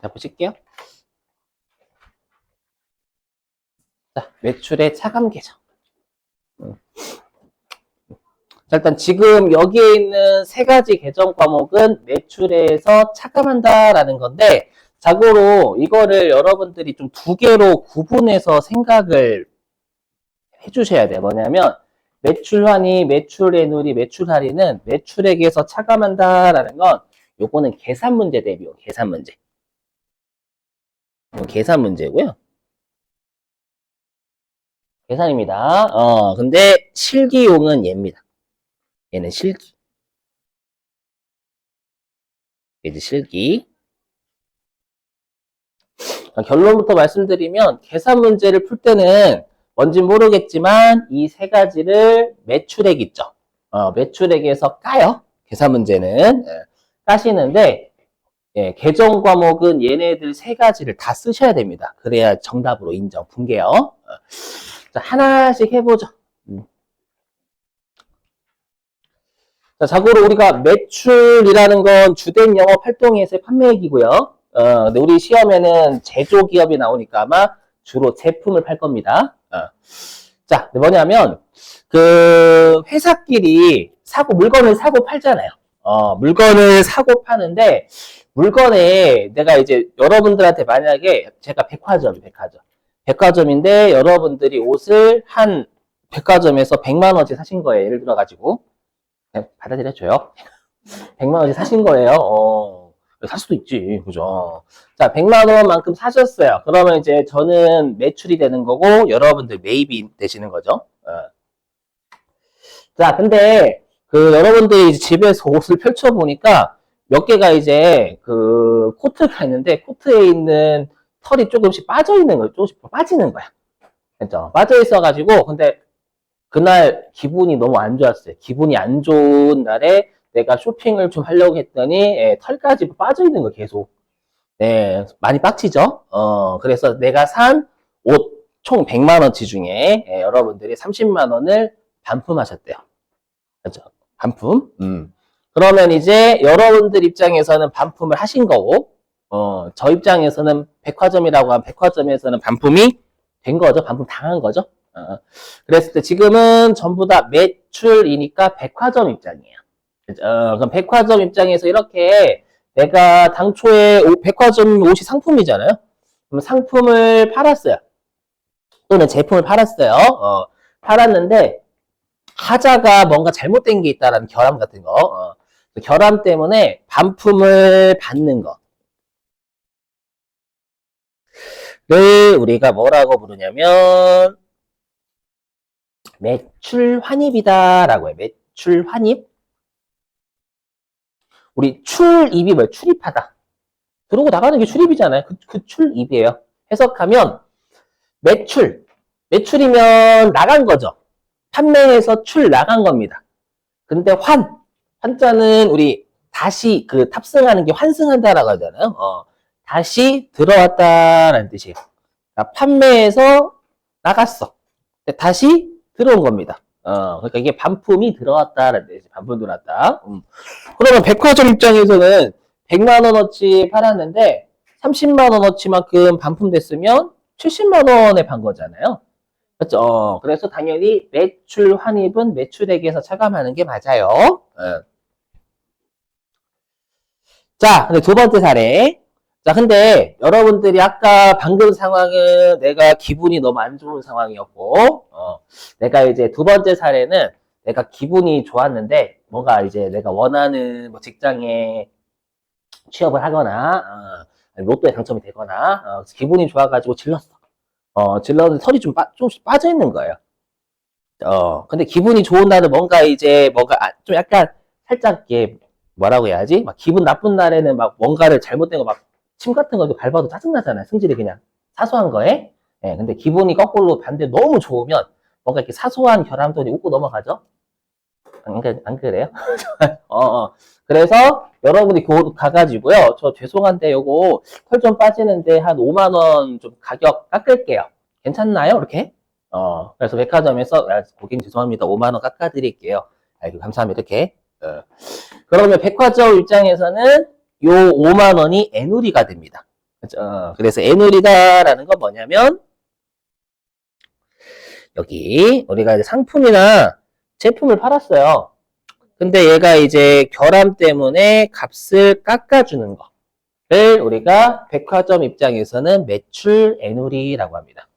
자, 보실게요. 자, 매출의 차감 계정. 자, 일단 지금 여기에 있는 세 가지 계정 과목은 매출에서 차감한다라는 건데, 자고로 이거를 여러분들이 좀 두 개로 구분해서 생각을 해주셔야 돼요. 뭐냐면, 매출 환입, 매출 애누리, 매출 할인은 매출액에서 차감한다라는 건 요거는 계산 문제 대비요. 계산 문제. 계산 문제고요. 계산입니다. 근데 실기용은 얘입니다. 얘는 실기. 이제 실기. 결론부터 말씀드리면 계산 문제를 풀 때는 뭔지 모르겠지만 이 세 가지를 매출액 있죠. 매출액에서 까요. 계산 문제는 까시는데 계정 과목은 얘네들 세 가지를 다 쓰셔야 됩니다. 그래야 정답으로 인정, 붕괴요. 자, 하나씩 해보죠. 자, 자고로 우리가 매출이라는 건 주된 영업 활동에서의 판매액이고요. 근데 우리 시험에는 제조기업이 나오니까 아마 주로 제품을 팔 겁니다. 자, 뭐냐면, 회사끼리 물건을 사고 팔잖아요. 물건을 사고 파는데, 물건에 내가 이제 여러분들한테 만약에 제가 백화점인데 여러분들이 옷을 한 백화점에서 100만 원치 사신 거예요. 예를 들어가지고. 받아들여줘요. 100만 원치 사신 거예요. 살 수도 있지. 그죠? 자, 100만 원만큼 사셨어요. 그러면 이제 저는 매출이 되는 거고, 여러분들 매입이 되시는 거죠. 자, 근데, 여러분들이 집에서 옷을 펼쳐보니까, 몇 개가 이제, 코트가 있는데, 코트에 있는 털이 조금씩 빠져있는 거예요. 조금씩 빠지는 거야. 그죠? 빠져있어가지고, 근데, 그날 기분이 너무 안 좋았어요. 기분이 안 좋은 날에 내가 쇼핑을 좀 하려고 했더니 털까지 빠져있는 거 계속. 네, 많이 빡치죠? 그래서 내가 산 옷 총 100만 원치 중에 여러분들이 30만 원을 반품하셨대요. 그렇죠? 반품. 그러면 이제 여러분들 입장에서는 반품을 하신 거고, 저 입장에서는 백화점이라고 하면 백화점에서는 반품이 된 거죠. 반품 당한 거죠. 그랬을 때 지금은 전부 다 매출이니까 백화점 입장이에요. 그럼 백화점 입장에서 이렇게 내가 당초에 백화점 옷이 상품이잖아요. 그럼 상품을 팔았어요. 또는 제품을 팔았어요. 팔았는데 하자가 뭔가 잘못된 게 있다라는 결함 같은 거. 결함 때문에 반품을 받는 거를 우리가 뭐라고 부르냐면 매출 환입이다라고 해요. 매출 환입. 우리 출입이 뭐예요? 출입하다. 들어오고 나가는 게 출입이잖아요. 그 출입이에요. 해석하면 매출이면 나간 거죠. 판매해서 나간 겁니다. 근데 환자는 우리 다시 탑승하는 게 환승한다라고 하잖아요. 다시 들어왔다라는 뜻이에요. 그러니까 판매해서 나갔어. 다시 들어온 겁니다. 그러니까 이게 반품이 들어왔다라는 뜻이에요. 반품 들어왔다. 그러면 백화점 입장에서는 100만 원어치 팔았는데 30만 원어치만큼 반품됐으면 70만 원에 판 거잖아요. 그렇죠? 그래서 당연히 매출 환입은 매출액에서 차감하는 게 맞아요. 자, 근데 두 번째 사례. 자, 근데 여러분들이 아까 방금 상황은 내가 기분이 너무 안 좋은 상황이었고, 내가 이제 두 번째 사례는 내가 기분이 좋았는데, 뭔가 이제 내가 원하는 뭐 직장에 취업을 하거나, 로또에 당첨이 되거나, 기분이 좋아가지고 질렀어. 질렀는데 털이 조금씩 빠져있는 거예요. 근데 기분이 좋은 날은 뭔가 좀 약간 살짝 뭐라고 해야지? 막 기분 나쁜 날에는 막 뭔가를 잘못된 거 막 침 같은 거 밟아도 짜증나잖아요. 승질이 그냥 사소한 거에. 근데 기분이 거꾸로 반대 너무 좋으면 뭔가 이렇게 사소한 결함들이 웃고 넘어가죠. 안 그래요? 그래서 여러분이 가가지고요. 저 죄송한데 요거 털 좀 빠지는데 한 5만 원 좀 가격 깎을게요. 괜찮나요? 이렇게. 그래서 백화점에서 고객님 죄송합니다. 5만 원 깎아드릴게요. 아이고 감사합니다. 이렇게. 그러면 백화점 입장에서는 요 5만 원이 애누리가 됩니다. 그죠? 그래서 애누리다라는 건 뭐냐면 여기 우리가 이제 상품이나 제품을 팔았어요. 근데 얘가 이제 결함 때문에 값을 깎아주는 거를 우리가 백화점 입장에서는 매출 애누리라고 합니다.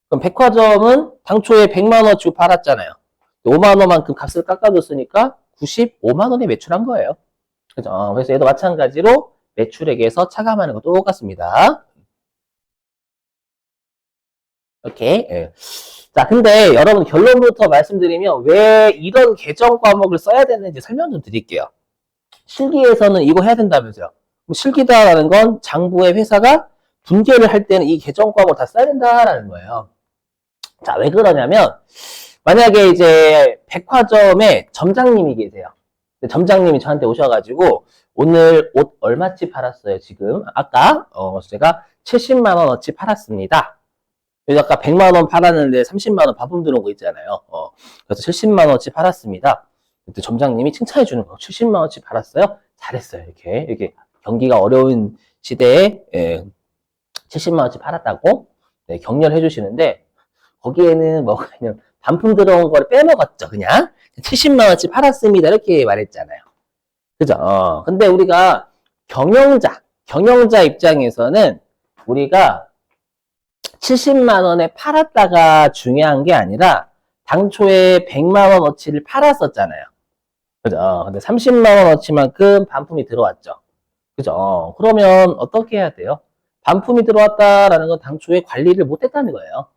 그럼 백화점은 당초에 100만 원 주고 팔았잖아요. 5만 원만큼 값을 깎아줬으니까 95만 원에 매출한 거예요. 그죠? 그래서 얘도 마찬가지로 매출액에서 차감하는 것도 똑같습니다. 이렇게. 예. 자, 근데 여러분 결론부터 말씀드리면 왜 이런 계정 과목을 써야 되는지 설명 좀 드릴게요. 실기에서는 이거 해야 된다면서요. 실기다라는 건 장부의 회사가 분계를 할 때는 이 계정 과목을 다 써야 된다라는 거예요. 자, 왜 그러냐면 만약에 이제 백화점에 점장님이 계세요. 점장님이 저한테 오셔가지고 오늘 옷 얼마치 팔았어요, 지금? 아까 제가 70만 원어치 팔았습니다. 그래서 아까 100만 원 팔았는데 30만 원 반품 들어온 거 있잖아요. 그래서 70만 원어치 팔았습니다. 그때 점장님이 칭찬해 주는 거. 70만 원어치 팔았어요? 잘했어요. 이렇게 경기가 어려운 시대에 70만 원어치 팔았다고 격려를 해주시는데 거기에는 뭐 그냥 반품 들어온 걸 빼먹었죠. 그냥 70만 원어치 팔았습니다. 이렇게 말했잖아요. 그죠? 근데 우리가 경영자 입장에서는 우리가 70만 원에 팔았다가 중요한 게 아니라 당초에 100만 원어치를 팔았었잖아요. 그죠? 근데 30만 원어치만큼 반품이 들어왔죠. 그죠? 그러면 어떻게 해야 돼요? 반품이 들어왔다라는 건 당초에 관리를 못했다는 거예요.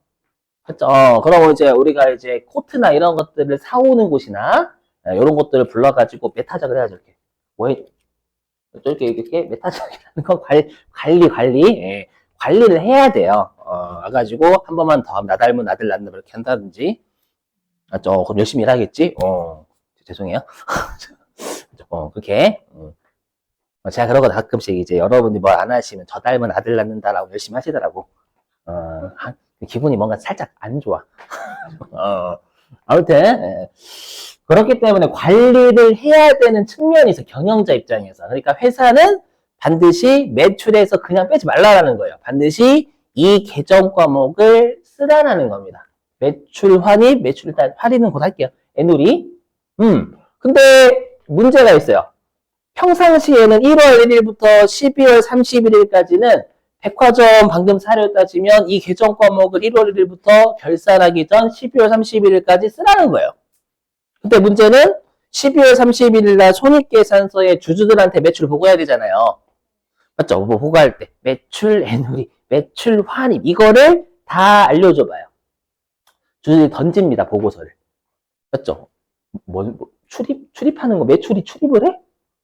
그죠? 그럼 이제 우리가 이제 코트나 이런 것들을 사오는 곳이나 이런 것들을 불러가지고 메타작을 해야죠. 이렇게. 뭐 해? 이렇게 메타작이라는 건 관리. 예. 관리를 해야 돼요. 와가지고 한 번만 더 나 닮은 아들 낳는 이렇게 한다든지. 그럼 열심히 일하겠지? 죄송해요. 그렇게. 제가 그러고 가끔씩 이제 여러분이 뭘 안 하시면 저 닮은 아들 낳는다라고 열심히 하시더라고. 기분이 뭔가 살짝 안 좋아. 아무튼, 그렇기 때문에 관리를 해야 되는 측면이 있어, 경영자 입장에서. 그러니까 회사는 반드시 매출에서 그냥 빼지 말라라는 거예요. 반드시 이 계정 과목을 쓰라라는 겁니다. 매출 환입, 매출 일단 할인은 곧 할게요. 애누리. 근데 문제가 있어요. 평상시에는 1월 1일부터 12월 31일까지는 백화점 방금 사례를 따지면 이 계정 과목을 1월 1일부터 결산하기 전 12월 31일까지 쓰라는 거예요. 근데 문제는 12월 31일 날 손익계산서에 주주들한테 매출 보고해야 되잖아요. 맞죠? 뭐 보고할 때 매출 애누리, 매출 환입 이거를 다 알려줘봐요. 주주들이 던집니다. 보고서를. 맞죠? 출입하는 거 매출이 출입을 해?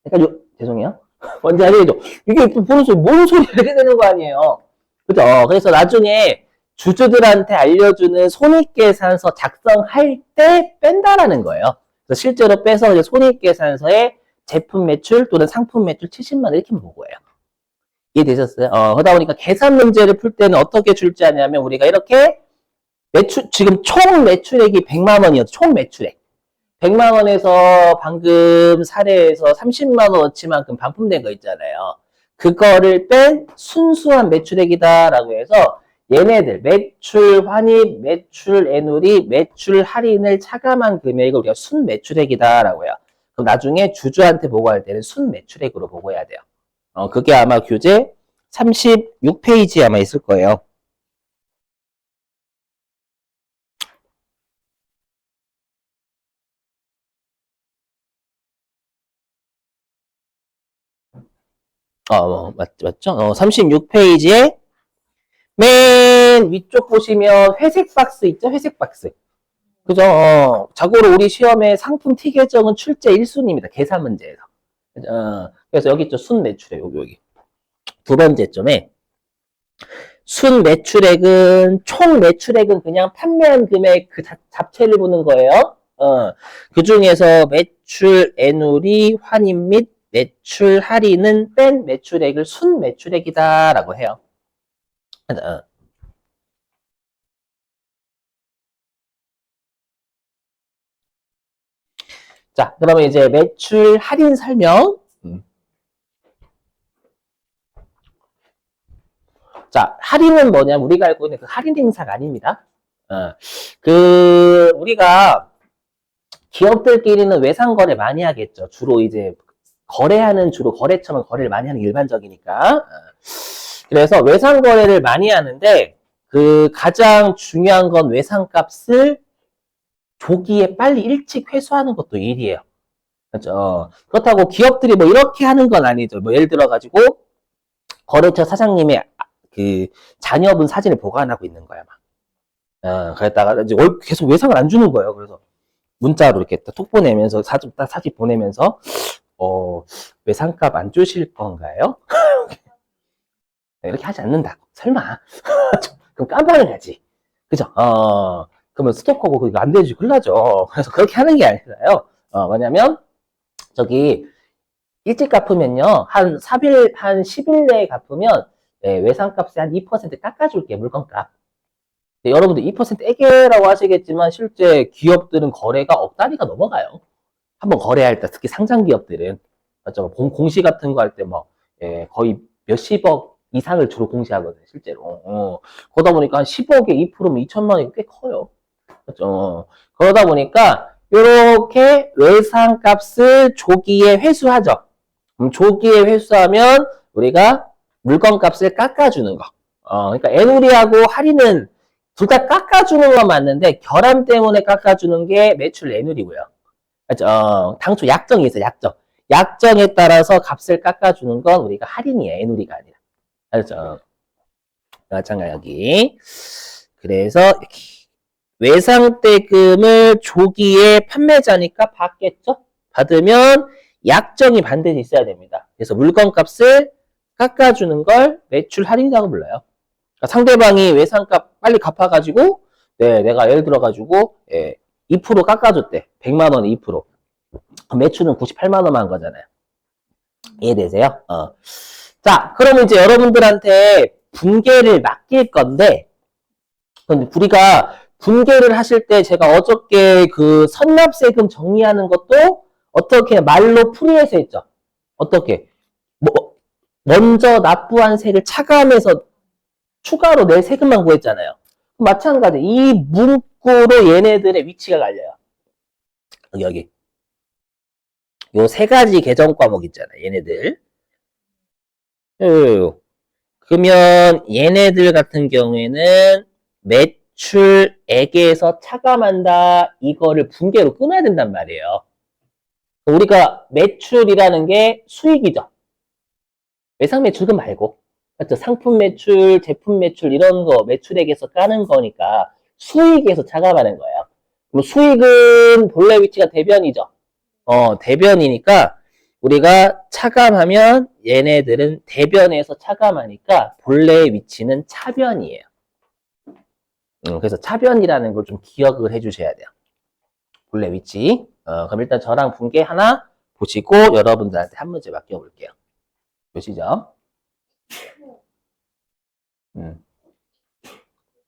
그러니까 죄송해요. 뭔지 알겠죠? 이게 보는 소리, 뭔 소리 이렇게 되는 거 아니에요. 그죠? 그래서 나중에 주주들한테 알려주는 손익계산서 작성할 때 뺀다라는 거예요. 그래서 실제로 빼서 이제 손익계산서에 제품 매출 또는 상품 매출 70만 원 이렇게 보고해요. 이해되셨어요? 그러다 보니까 계산 문제를 풀 때는 어떻게 줄지 아냐면 우리가 이렇게 지금 총 매출액이 100만 원이었죠. 총 매출액. 100만 원에서 방금 사례에서 30만 원어치만큼 반품된 거 있잖아요. 그거를 뺀 순수한 매출액이다라고 해서 얘네들 매출 환입, 매출 애누리, 매출 할인을 차감한 금액을 우리가 순매출액이다라고 해요. 그럼 나중에 주주한테 보고할 때는 순매출액으로 보고해야 돼요. 그게 아마 교재 36페이지에 아마 있을 거예요. 맞죠? 36페이지에 맨 위쪽 보시면 회색 박스 있죠? 회색 박스. 그죠? 자고로 우리 시험에 상품 T 계정은 출제 1순위입니다. 계산 문제에서. 그래서 여기 있죠? 순매출액, 여기. 두 번째 점에 순매출액은 총 매출액은 그냥 판매한 금액 그 잡채를 보는 거예요. 그 중에서 매출 애누리 환입 및 매출 할인은 뺀 매출액을 순매출액이다라고 해요. 자, 그러면 이제 매출 할인 설명. 자, 할인은 뭐냐면 우리가 알고 있는 그 할인 행사가 아닙니다. 우리가 기업들끼리는 외상거래 많이 하겠죠. 주로 이제 주로 거래처는 거래를 많이 하는 게 일반적이니까. 그래서 외상거래를 많이 하는데 그 가장 중요한 건 외상값을 조기에 빨리 일찍 회수하는 것도 일이에요. 그렇죠. 그렇다고 기업들이 뭐 이렇게 하는 건 아니죠. 뭐 예를 들어 가지고 거래처 사장님의 그 자녀분 사진을 보관하고 있는 거야, 막. 그랬다가 이제 계속 외상을 안 주는 거예요. 그래서 문자로 이렇게 톡 보내면서 사진 보내면서 외상값 안 주실 건가요? 이렇게 하지 않는다고. 설마. 그럼 깜빡을 하지. 그죠? 그러면 스토커고 그거 안 되지. 큰일 나죠. 그래서 그렇게 하는 게 아니라요. 뭐냐면 저기 일찍 갚으면요. 한 10일 내에 갚으면 외상값에 한 2% 깎아줄게, 물건값. 여러분들 2% 애게라고 하시겠지만 실제 기업들은 거래가 억 단위가 넘어가요. 한번 거래할 때 특히 상장 기업들은 맞죠? 공시 같은 거 할 때 뭐 거의 몇십억 이상을 주로 공시하거든요, 실제로. 그러다 보니까 한 10억에 2%면 2천만 원이 꽤 커요. 그렇죠? 그러다 보니까 이렇게 외상값을 조기에 회수하죠. 조기에 회수하면 우리가 물건값을 깎아주는 거. 그러니까 애누리하고 할인은 둘 다 깎아주는 건 맞는데 결함 때문에 깎아주는 게 매출 애누리고요. 그렇죠? 당초 약정이 있어요. 약정. 약정에 따라서 값을 깎아주는 건 우리가 할인이에요. 애누리가 아니라. 알죠? 마찬가지 여기. 그래서 이렇게 외상대금을 조기에 판매자니까 받겠죠? 받으면 약정이 반드시 있어야 됩니다. 그래서 물건값을 깎아주는 걸 매출 할인이라고 불러요. 그러니까 상대방이 외상값 빨리 갚아가지고 내가 예를 들어가지고 2% 깎아줬대. 100만 원에 2%. 그럼 매출은 98만 원만 한 거잖아요. 이해되세요? 자, 그러면 이제 여러분들한테 분계를 맡길 건데 우리가 분계를 하실 때 제가 어저께 그 선납세금 정리하는 것도 어떻게 말로 풀이해서 했죠. 어떻게? 먼저 납부한 세를 차감해서 추가로 낼 세금만 구했잖아요. 마찬가지. 이 문구로 얘네들의 위치가 갈려요. 여기. 요 세 가지 계정 과목 있잖아요. 얘네들. 그러면 얘네들 같은 경우에는 매출액에서 차감한다. 이거를 분계로 끊어야 된단 말이에요. 우리가 매출이라는 게 수익이죠. 외상 매출금 말고. 맞죠? 상품 매출, 제품 매출 이런 거 매출액에서 까는 거니까 수익에서 차감하는 거예요. 그럼 수익은 본래 위치가 대변이죠. 대변이니까 우리가 차감하면 얘네들은 대변에서 차감하니까 본래의 위치는 차변이에요. 그래서 차변이라는 걸 좀 기억을 해주셔야 돼요. 본래 위치. 그럼 일단 저랑 분계 하나 보시고 여러분들한테 한 문제 맡겨볼게요. 보시죠.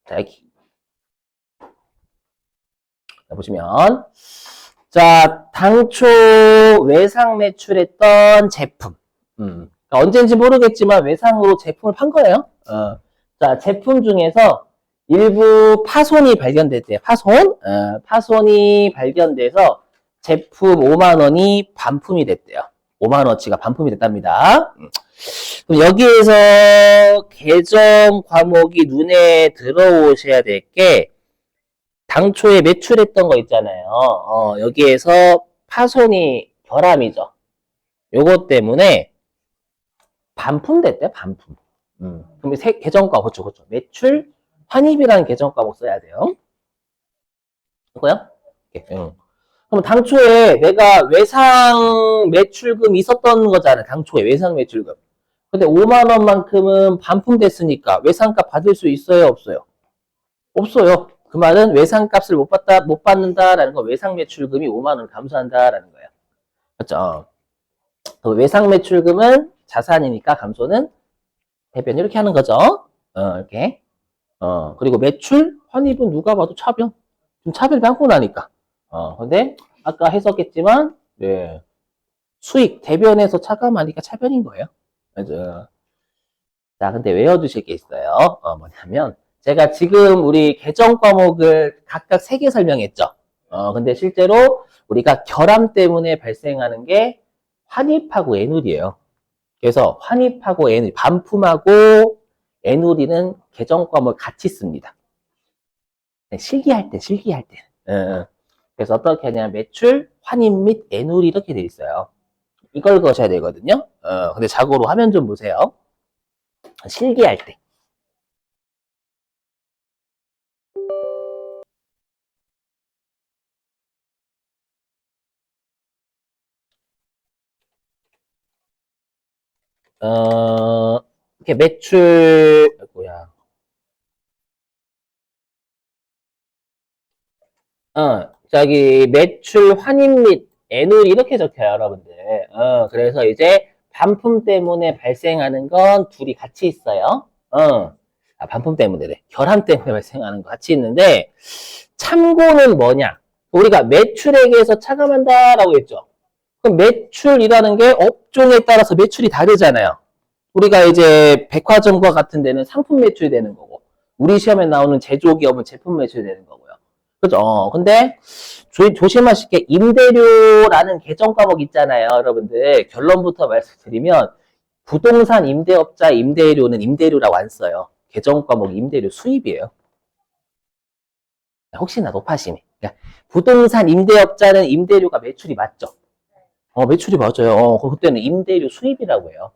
자, 여기. 자, 보시면. 자, 당초 외상 매출했던 제품. 그러니까 언젠지 모르겠지만 외상으로 제품을 판 거예요. 자, 제품 중에서 일부 파손이 발견됐대요. 파손이 발견돼서 제품 5만 원이 반품이 됐대요. 5만 원어치가 반품이 됐답니다. 그럼 여기에서 계정 과목이 눈에 들어오셔야 될 게 당초에 매출했던 거 있잖아요. 여기에서 파손이 결함이죠. 요것 때문에 반품됐대요. 반품. 그럼 계정과 그렇죠. 매출 환입이라는 계정 과목 써야 돼요. 이거요? 그럼 당초에 내가 외상 매출금 있었던 거잖아요. 당초에 외상 매출금. 근데 5만 원만큼은 반품됐으니까 외상값 받을 수 있어요, 없어요? 없어요. 그 말은 외상값을 못 받는다라는 건 외상 매출금이 5만 원 감소한다라는 거예요. 맞죠? 외상 매출금은 자산이니까 감소는 대변 이렇게 하는 거죠. 이렇게. 그리고 매출 환입은 누가 봐도 차변. 좀 차별이 많고 나니까. 근데 아까 해석했지만 수익 대변에서 차감하니까 차변인 거예요. 맞아. 자, 근데 외워두실 게 있어요. 뭐냐면, 제가 지금 우리 계정 과목을 각각 3개 설명했죠. 근데 실제로 우리가 결함 때문에 발생하는 게 환입하고 애누리예요. 그래서 환입하고 애누리, 반품하고 애누리는 계정 과목을 같이 씁니다. 네, 실기할 때. 그래서 어떻게 하냐면 매출, 환입 및 애누리 이렇게 돼 있어요. 이걸 거셔야 되거든요. 근데 자고로 화면 좀 보세요. 실기할 때. 이렇게 매출, 뭐야. 저기, 매출, 환입 및 애누리 이렇게 적혀요, 여러분들. 그래서 이제 반품 때문에 발생하는 건 둘이 같이 있어요. 반품 때문에, 결함 때문에 발생하는 거 같이 있는데, 참고는 뭐냐? 우리가 매출액에서 차감한다라고 했죠. 그럼 매출이라는 게 업종에 따라서 매출이 다르잖아요. 우리가 이제 백화점과 같은 데는 상품 매출이 되는 거고, 우리 시험에 나오는 제조기업은 제품 매출이 되는 거고요. 그죠? 근데 조심하실 게 임대료라는 계정 과목 있잖아요, 여러분들. 결론부터 말씀드리면 부동산 임대업자 임대료는 임대료라고 안 써요. 계정 과목 임대료 수입이에요. 혹시나 높아시네. 그러니까 부동산 임대업자는 임대료가 매출이 맞죠? 매출이 맞아요. 그때는 임대료 수입이라고 해요.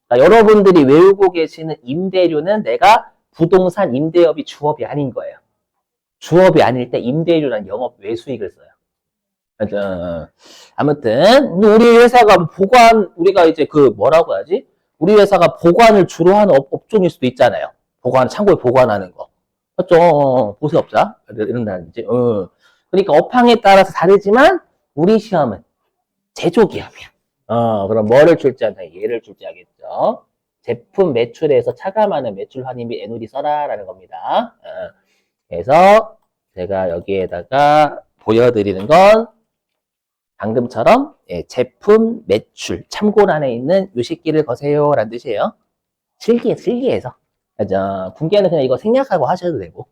그러니까 여러분들이 외우고 계시는 임대료는 내가 부동산 임대업이 주업이 아닌 거예요. 주업이 아닐 때 임대료란 영업 외수익을 써요. 맞아. 아무튼 우리 회사가 보관 우리가 이제 그 뭐라고 하지? 우리 회사가 보관을 주로 하는 업종일 수도 있잖아요. 보관 창고에 보관하는 거. 맞죠? 보세업자 이런다든지. 그러니까 업황에 따라서 다르지만 우리 시험은 제조기업이야. 그럼 뭐를 출제한다? 얘를 출제하겠죠. 제품 매출에서 차감하는 매출 환입 및 애누리 써라라는 겁니다. 그래서 제가 여기에다가 보여드리는 건 방금처럼 제품 매출 참고란에 있는 요식기를 거세요라는 뜻이에요. 실기해서. 맞아. 분기에는 그냥 이거 생략하고 하셔도 되고.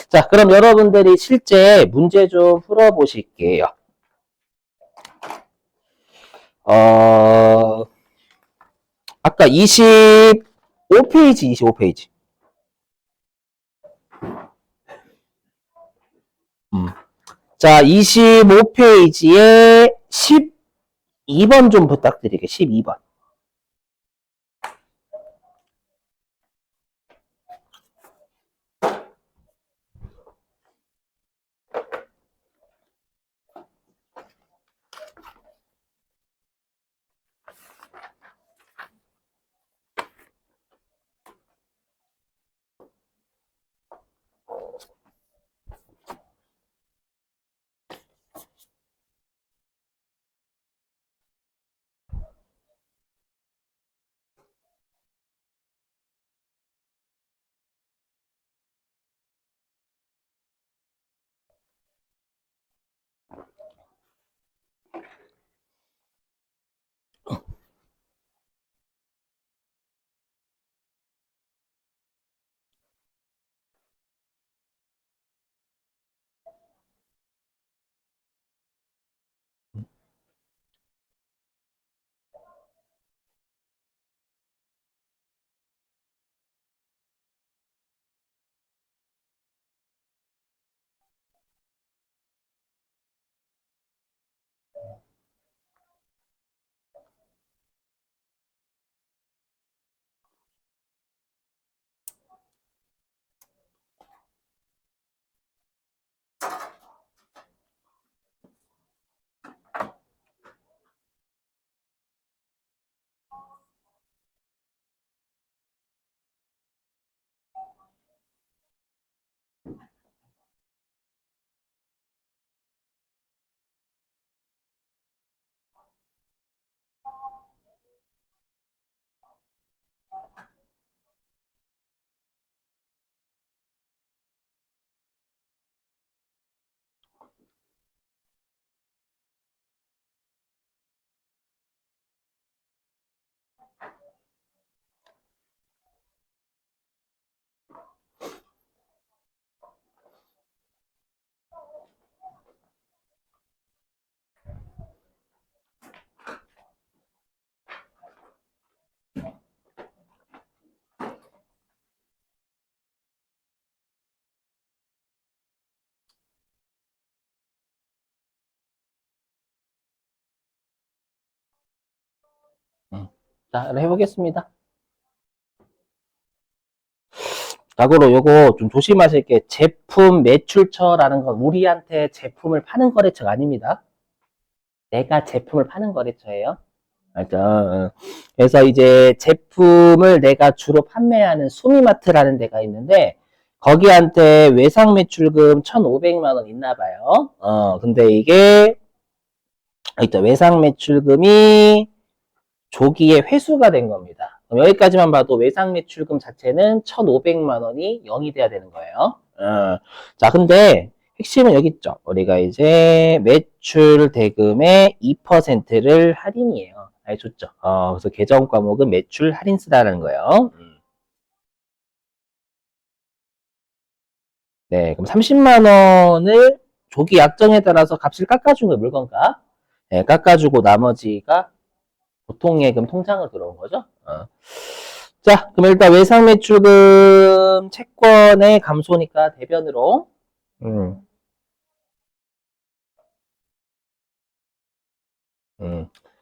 자, 그럼 여러분들이 실제 문제 좀 풀어보실게요. 아까 25페이지, 25페이지. 자, 25페이지에 12번 좀 부탁드릴게요. 12번. 자, 해보겠습니다. 자고로 요거 좀 조심하실 게 제품 매출처라는 건 우리한테 제품을 파는 거래처가 아닙니다. 내가 제품을 파는 거래처예요. 알죠? 그래서 이제 제품을 내가 주로 판매하는 수미마트라는 데가 있는데 거기한테 외상 매출금 1,500만 원 있나 봐요. 근데 이게 일단 외상 매출금이 조기에 회수가 된 겁니다. 그럼 여기까지만 봐도 외상 매출금 자체는 1,500만 원이 0이 돼야 되는 거예요. 자, 근데 핵심은 여기 있죠. 우리가 이제 매출 대금의 2%를 할인이에요. 좋죠. 그래서 계정 과목은 매출 할인세라는 거예요. 네, 그럼 30만 원을 조기 약정에 따라서 값을 깎아준 거예요, 물건값. 네, 깎아주고 나머지가 보통 예금 통장으로 들어온 거죠. 자, 그럼 일단 외상 매출금 채권의 감소니까 대변으로.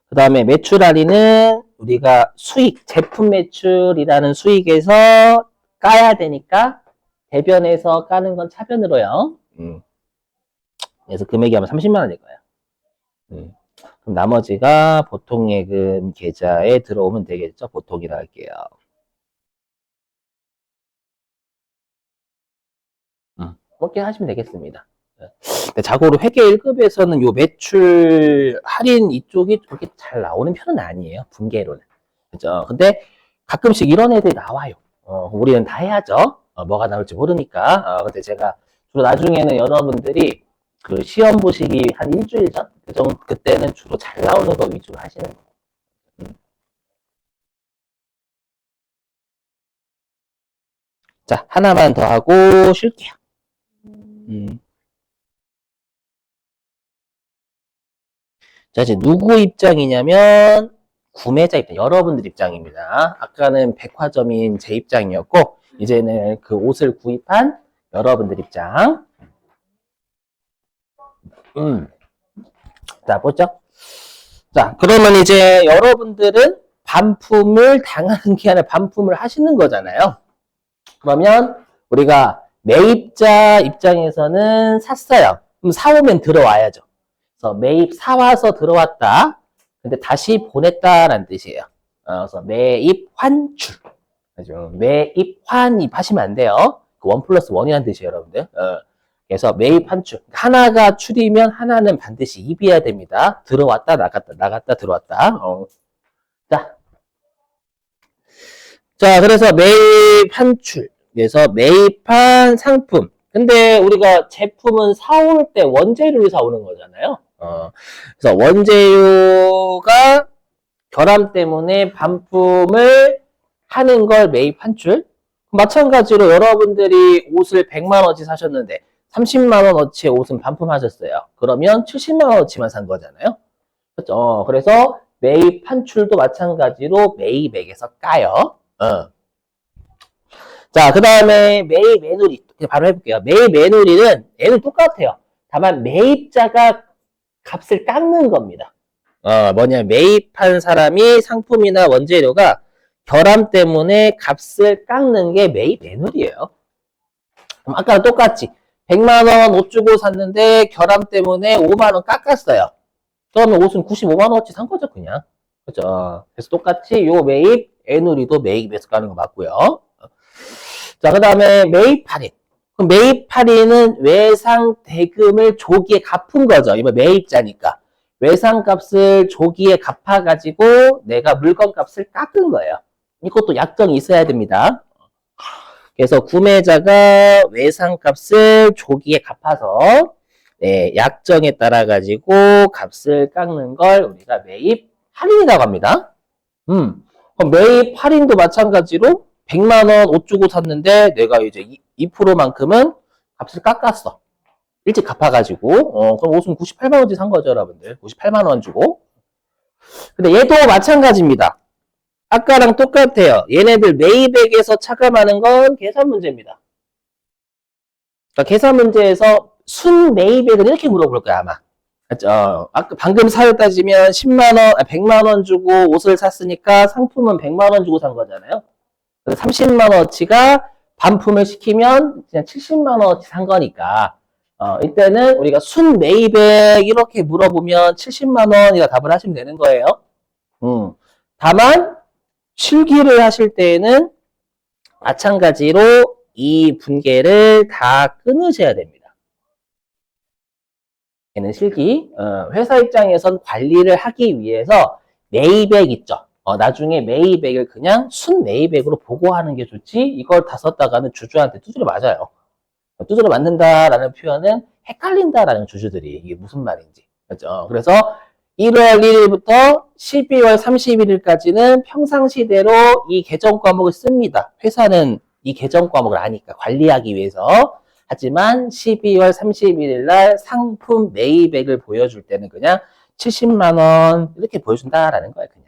그 다음에 매출 할인은 우리가 수익, 제품 매출이라는 수익에서 까야 되니까 대변에서 까는 건 차변으로요. 그래서 금액이 아마 30만 원일 거예요. 그럼 나머지가 보통 예금 계좌에 들어오면 되겠죠. 보통이라 할게요. 그렇게 하시면 되겠습니다. 자고로 회계 1급에서는 요 매출 할인 이쪽이 그렇게 잘 나오는 편은 아니에요. 분계로는. 그죠? 근데 가끔씩 이런 애들이 나와요. 우리는 다 해야죠. 뭐가 나올지 모르니까. 근데 제가 주로 나중에는 여러분들이 그 시험 보시기 한 일주일 전? 그때는 주로 잘 나오는 거 위주로 하시는 거예요. 자, 하나만 더 하고 쉴게요. 자, 이제 누구 입장이냐면 구매자 입장, 여러분들 입장입니다. 아까는 백화점인 제 입장이었고 이제는 그 옷을 구입한 여러분들 입장. 자, 보죠. 자, 그러면 이제 여러분들은 반품을 당하는 게 아니라 반품을 하시는 거잖아요. 그러면 우리가 매입자 입장에서는 샀어요. 그럼 사오면 들어와야죠. 그래서 매입 사와서 들어왔다. 근데 다시 보냈다라는 뜻이에요. 그래서 매입 환출. 그죠? 매입 환입 하시면 안 돼요. 그 원 플러스 원이라는 뜻이에요, 여러분들. 그래서 매입 환출. 하나가 출이면 하나는 반드시 입이어야 됩니다. 들어왔다, 나갔다, 나갔다, 들어왔다. 자. 자, 그래서 매입 환출. 그래서 매입한 상품. 근데 우리가 제품은 사올 때 원재료를 사오는 거잖아요. 그래서 원재료가 결함 때문에 반품을 하는 걸 매입 환출. 마찬가지로 여러분들이 옷을 100만 원어치 사셨는데 30만 원어치의 옷은 반품하셨어요. 그러면 70만 원어치만 산 거잖아요. 그렇죠? 그래서 매입 환출도 마찬가지로 매입액에서 까요. 자, 그 다음에 매입 매누리. 바로 해볼게요. 매입 매누리는 얘는 똑같아요. 다만 매입자가 값을 깎는 겁니다. 뭐냐면 매입한 사람이 상품이나 원재료가 결함 때문에 값을 깎는 게 매입 매누리예요. 그럼 아까랑 똑같지. 100만 원 옷 주고 샀는데 결함 때문에 5만 원 깎았어요. 그러면 옷은 95만 원어치 산 거죠, 그냥. 그죠? 그래서 똑같이 요 매입 애누리도 매입에서 까는 거 맞고요. 자, 그 다음에 매입 할인. 그럼 매입 할인은 외상 대금을 조기에 갚은 거죠. 이번 매입자니까. 외상값을 조기에 갚아가지고 내가 물건값을 깎은 거예요. 이것도 약정이 있어야 됩니다. 그래서 구매자가 외상값을 조기에 갚아서 네, 약정에 따라 가지고 값을 깎는 걸 우리가 매입 할인이라고 합니다. 그럼 매입 할인도 마찬가지로 100만 원 옷 주고 샀는데 내가 이제 2%만큼은 값을 깎았어. 일찍 갚아가지고 그럼 옷은 98만 원치 산 거죠, 여러분들. 98만 원 주고. 근데 얘도 마찬가지입니다. 아까랑 똑같아요. 얘네들 매입액에서 차감하는 건 계산 문제입니다. 그러니까 계산 문제에서 순 매입액은 이렇게 물어볼 거야, 아마. 맞죠? 아까 방금 사유 따지면 10만 원, 100만 원 주고 옷을 샀으니까 상품은 100만 원 주고 산 거잖아요. 그래서 30만 원어치가 반품을 시키면 그냥 70만 원어치 산 거니까 이때는 우리가 순 매입액 이렇게 물어보면 70만 원이라 답을 하시면 되는 거예요. 다만 실기를 하실 때에는 마찬가지로 이 분계를 다 끊으셔야 됩니다. 얘는 실기. 회사 입장에선 관리를 하기 위해서 매입액 있죠. 나중에 매입액을 그냥 순 매입액으로 보고하는 게 좋지 이걸 다 썼다가는 주주한테 두드려 맞아요. 두드려 맞는다라는 표현은 헷갈린다라는 주주들이 이게 무슨 말인지. 그렇죠? 그래서 1월 1일부터 12월 31일까지는 평상시대로 이 계정 과목을 씁니다. 회사는 이 계정 과목을 아니까 관리하기 위해서. 하지만 12월 31일 날 상품 매입액을 보여줄 때는 그냥 70만 원 이렇게 보여준다라는 거예요. 그냥.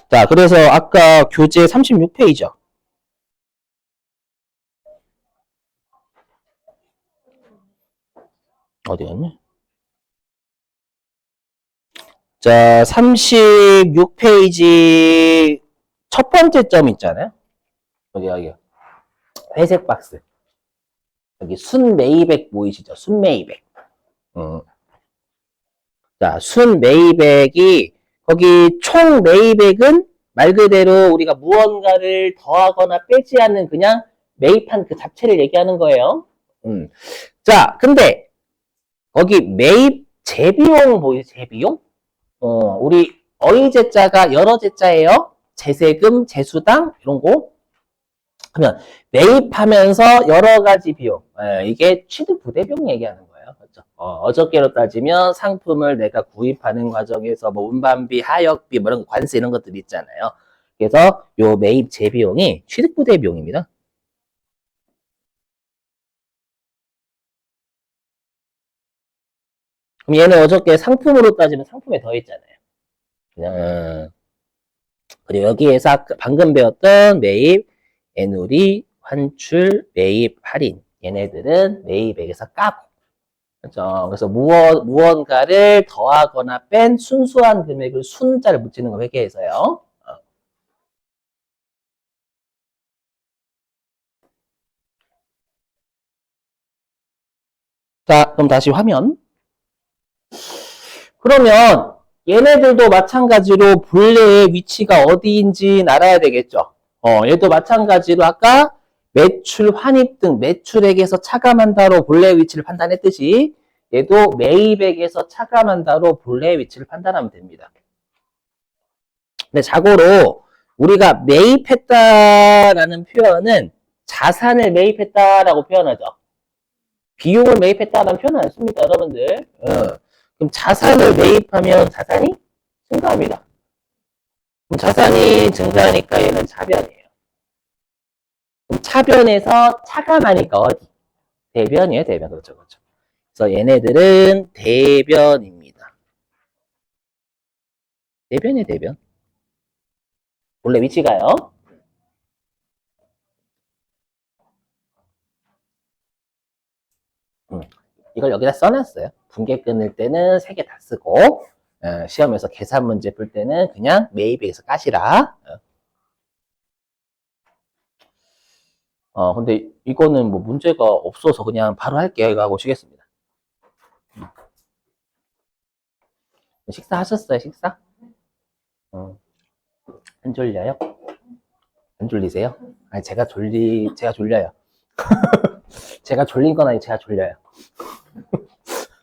자, 그래서 아까 교재 36페이지요. 어디 갔냐? 자, 36페이지 첫 번째 점 있잖아요. 여기. 회색 박스. 여기 순매입액 보이시죠? 순매입액. 자, 순매입액이 거기 총 매입액은 말 그대로 우리가 무언가를 더하거나 빼지 않는 그냥 매입한 그 자체를 얘기하는 거예요. 자, 근데 거기 매입 재비용 보이세요? 재비용? 우리 어의제자가 여러 제자예요. 재세금, 재수당 이런 거. 그러면 매입하면서 여러 가지 비용. 이게 취득부대비용 얘기하는 거예요. 그렇죠? 어저께로 따지면 상품을 내가 구입하는 과정에서 뭐 운반비, 하역비, 뭐 이런 관세 이런 것들이 있잖아요. 그래서 요 매입 재비용이 취득부대비용입니다. 그럼 얘는 어저께 상품으로 따지면 상품에 더했잖아요. 그냥 그리고 여기에서 방금 배웠던 매입, 애누리, 환출, 매입, 할인 얘네들은 매입액에서 까고 그렇죠? 그래서 무언가를 더하거나 뺀 순수한 금액을 순자를 붙이는 거 회계에서요. 자, 그럼 다시 화면. 그러면 얘네들도 마찬가지로 본래의 위치가 어디인지 알아야 되겠죠. 얘도 마찬가지로 아까 매출, 환입 등 매출액에서 차감한다로 본래의 위치를 판단했듯이 얘도 매입액에서 차감한다로 본래의 위치를 판단하면 됩니다. 근데 자고로 우리가 매입했다라는 표현은 자산을 매입했다라고 표현하죠. 비용을 매입했다라는 표현은 안 씁니다, 여러분들. 그럼 자산을 매입하면 자산이 증가합니다. 그럼 자산이 증가하니까 얘는 차변이에요. 그럼 차변에서 차감하니까 어디? 대변이에요, 대변. 그렇죠, 그렇죠. 그래서 얘네들은 대변입니다. 대변이에요, 대변. 원래 위치가요. 이걸 여기다 써놨어요. 분계 끊을 때는 3개 다 쓰고 시험에서 계산 문제 풀 때는 그냥 매입액에서 까시라. 근데 이거는 뭐 문제가 없어서 그냥 바로 할게요. 이거 하고 쉬겠습니다. 식사 하셨어요, 식사? 안 졸려요? 안 졸리세요? 아니, 제가 졸려요. 제가 졸린 건 아니고 제가 졸려요.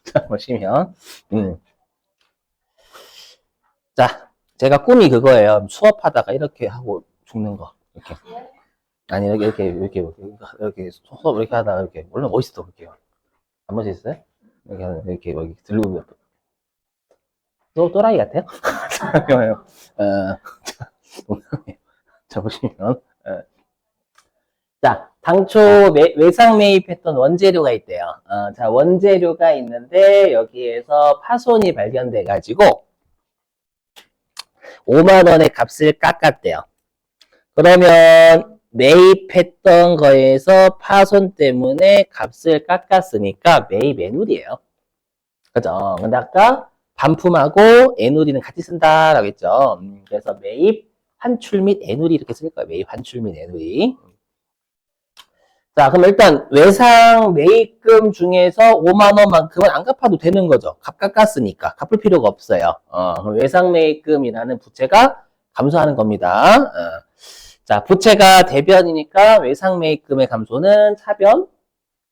자, 보시면, 자, 제가 꿈이 그거예요. 수업하다가 이렇게 하고 죽는 거. 이렇게. 아니, 이렇게 수업 이렇게 하다가 이렇게, 물론 멋있어, 볼게요. 안 멋있어요? 이렇게, 여기 들고, 또라이 같아요? 자, 보시면, 자, 당초 외상 매입했던 원재료가 있대요. 자, 원재료가 있는데 여기에서 파손이 발견돼 가지고 5만 원의 값을 깎았대요. 그러면 매입했던 거에서 파손 때문에 값을 깎았으니까 매입 애누리예요. 그죠? 근데 아까 반품하고 애누리는 같이 쓴다라고 했죠. 그래서 매입 환출 및 애누리 이렇게 쓸 거예요. 매입 환출 및 애누리. 자, 그럼 일단 외상 매입금 중에서 5만 원만큼은 안 갚아도 되는 거죠. 값 깎았으니까 갚을 필요가 없어요. 그럼 외상 매입금이라는 부채가 감소하는 겁니다. 자, 부채가 대변이니까 외상 매입금의 감소는 차변.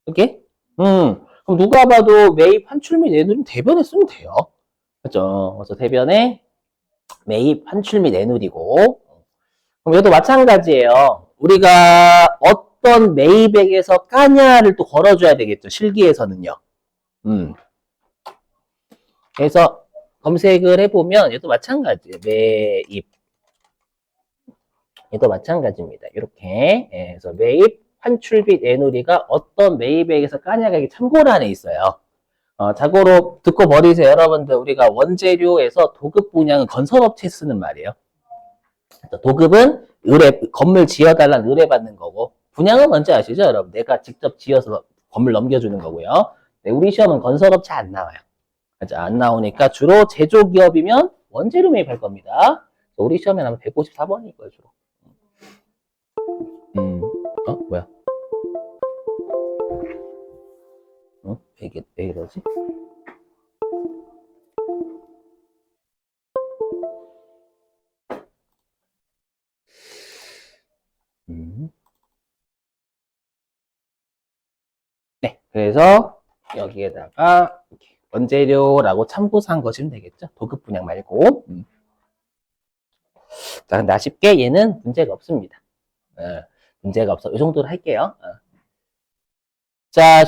이렇게. 그럼 누가 봐도 매입 환출 및 내누리 대변에 쓰면 돼요. 그죠? 그래서 대변에 매입 환출 및 내누리고. 그럼 얘도 마찬가지예요. 우리가 어떤 매입액에서 까냐를 또 걸어줘야 되겠죠. 실기에서는요. 그래서 검색을 해보면 얘도 마찬가지예요. 매입. 얘도 마찬가지입니다. 이렇게. 그래서 매입 환출빚 내누리가 어떤 매입액에서 까냐가 참고란에 있어요. 자고로 듣고 버리세요. 여러분들 우리가 원재료에서 도급 분양은 건설업체에 쓰는 말이에요. 도급은 의뢰, 건물 지어달라는 의뢰받는 거고, 분양은 뭔지 아시죠, 여러분? 내가 직접 지어서 건물 넘겨주는 거고요. 네, 우리 시험은 건설업체 안 나와요. 그죠? 안 나오니까 주로 제조기업이면 원재료 매입할 겁니다. 우리 시험에는 아마 154번일 거예요, 주로. 뭐야? 왜 이러지? 네, 그래서 여기에다가 원재료라고 참고사항 거시면 되겠죠. 도급 분양 말고. 자, 근데 아쉽게 얘는 문제가 없습니다. 문제가 없어. 이 정도로 할게요. 자,